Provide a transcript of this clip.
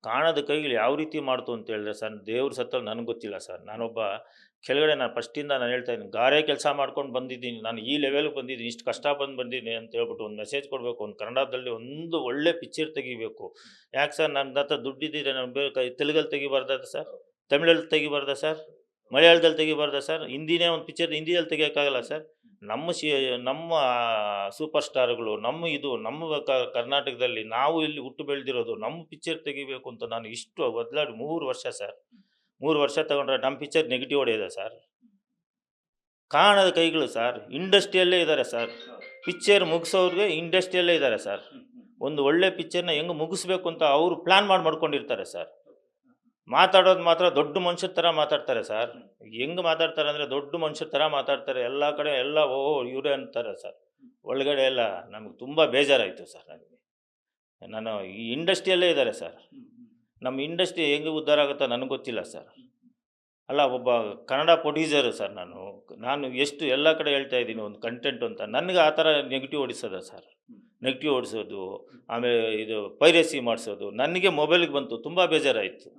ಕಾಣದ ಕೈಗಳು ಯಾವ ರೀತಿ ಮಾಡ್ತು ಅಂತ ಹೇಳಿದ್ರೆ ಸರ್, ದೇವ್ರ ಸತ್ತಲ್ಲಿ ನನಗೆ ಗೊತ್ತಿಲ್ಲ ಸರ್. ನಾನೊಬ್ಬ ಕೆಳಗಡೆ ನಾನು ಫಸ್ಟಿಂದ ನಾನು ಹೇಳ್ತಾ ಇದ್ದೀನಿ, ಗಾರೆ ಕೆಲಸ ಮಾಡ್ಕೊಂಡು ಬಂದಿದ್ದೀನಿ. ನಾನು ಈ ಲೆವೆಲ್‌ಗೆ ಬಂದಿದ್ದೀನಿ, ಇಷ್ಟು ಕಷ್ಟ ಬಂದಿದ್ದೀನಿ ಅಂತ ಹೇಳ್ಬಿಟ್ಟು ಒಂದು ಮೆಸೇಜ್ ಕೊಡಬೇಕು. ಒಂದು ಕನ್ನಡದಲ್ಲಿ ಒಂದು ಒಳ್ಳೆ ಪಿಕ್ಚರ್ ತೆಗಿಬೇಕು. ಯಾಕೆ ಸರ್ ನನ್ನ ಹತ್ರ ದುಡ್ಡಿದ್ದಿದ್ರೆ ನಾನು ಬೇರೆ ತೆಲುಗಲ್ಲಿ ತೆಗಿಬಾರ್ದಾ ಸರ್? ತಮಿಳಲ್ಲಿ ತೆಗಿಬಾರ್ದಾ ಸರ್? ಮಲಯಾಳದಲ್ಲಿ ತೆಗಿಬಾರ್ದಾ ಸರ್? ಹಿಂದಿನೇ ಒಂದು ಪಿಕ್ಚರ್ ಹಿಂದಿಯಲ್ಲಿ ತೆಗಿಯೋಕ್ಕಾಗಲ್ಲ ಸರ್? ನಮ್ಮ ಸೂಪರ್ ಸ್ಟಾರ್‌ಗಳು, ನಮ್ಮ ಕರ್ನಾಟಕದಲ್ಲಿ ನಾವು ಇಲ್ಲಿ ಹುಟ್ಟು ಬೆಳೆದಿರೋದು, ನಮ್ಮ ಪಿಕ್ಚರ್ ತೆಗಿಬೇಕು ಅಂತ ನಾನು ಇಷ್ಟು ಒದ್ಲಾಡಿ 3 ವರ್ಷ ಸರ್. 3 ವರ್ಷ ತಗೊಂಡ್ರೆ ನಮ್ಮ ಪಿಕ್ಚರ್ ನೆಗೆಟಿವ್ ಹೊಡೆಯೋದಾ ಸರ್? ಕಾಣದ ಕೈಗಳು ಸರ್. ಇಂಡಸ್ಟ್ರಿಯಲ್ಲೇ ಇದ್ದಾರೆ ಸರ್. ಪಿಕ್ಚರ್ ಮುಗಿಸೋರ್ಗೆ ಇಂಡಸ್ಟ್ರಿಯಲ್ಲೇ ಇದ್ದಾರೆ ಸರ್. ಒಂದು ಒಳ್ಳೆ ಪಿಕ್ಚರ್‌ನ ಹೆಂಗೆ ಮುಗಿಸ್ಬೇಕು ಅಂತ ಅವರು ಪ್ಲಾನ್ ಮಾಡ್ಕೊಂಡಿರ್ತಾರೆ ಸರ್. ಮಾತಾಡೋದು ಮಾತ್ರ ದೊಡ್ಡ ಮನುಷ್ಯರ ಥರ ಮಾತಾಡ್ತಾರೆ ಸರ್. ಹೆಂಗೆ ಮಾತಾಡ್ತಾರೆ ಅಂದರೆ ದೊಡ್ಡ ಮನುಷ್ಯರ ಥರ ಮಾತಾಡ್ತಾರೆ. ಎಲ್ಲ ಕಡೆ ಎಲ್ಲ ಓಹ್! ಇವರೇ ಅಂತಾರೆ ಸರ್. ಒಳಗಡೆ ಎಲ್ಲ ನಮಗೆ ತುಂಬ ಬೇಜಾರಾಯಿತು ಸರ್ ನನಗೆ. ನಾನು ಈ ಇಂಡಸ್ಟ್ರಿಯಲ್ಲೇ ಇದ್ದಾರೆ ಸರ್. ನಮ್ಮ ಇಂಡಸ್ಟ್ರಿ ಹೆಂಗೆ ಉದ್ಧಾರ ಆಗುತ್ತೋ ನನಗೆ ಗೊತ್ತಿಲ್ಲ ಸರ್. ಅಲ್ಲ, ಒಬ್ಬ ಕನ್ನಡ ಪ್ರೊಡ್ಯೂಸರು ಸರ್ ನಾನು. ನಾನು ಎಷ್ಟು ಎಲ್ಲ ಕಡೆ ಹೇಳ್ತಾ ಇದ್ದೀನಿ ಒಂದು ಕಂಟೆಂಟ್ ಅಂತ. ನನಗೆ ಆ ಥರ ನೆಗೆಟಿವ್ ಹೊಡಿಸೋದಾ ಸರ್? ನೆಗೆಟಿವ್ ಹೊಡಿಸೋದು, ಆಮೇಲೆ ಇದು ಪೈರಸಿ ಮಾಡಿಸೋದು ನನಗೆ ಮೊಬೈಲಿಗೆ ಬಂತು. ತುಂಬ ಬೇಜಾರಾಯಿತು.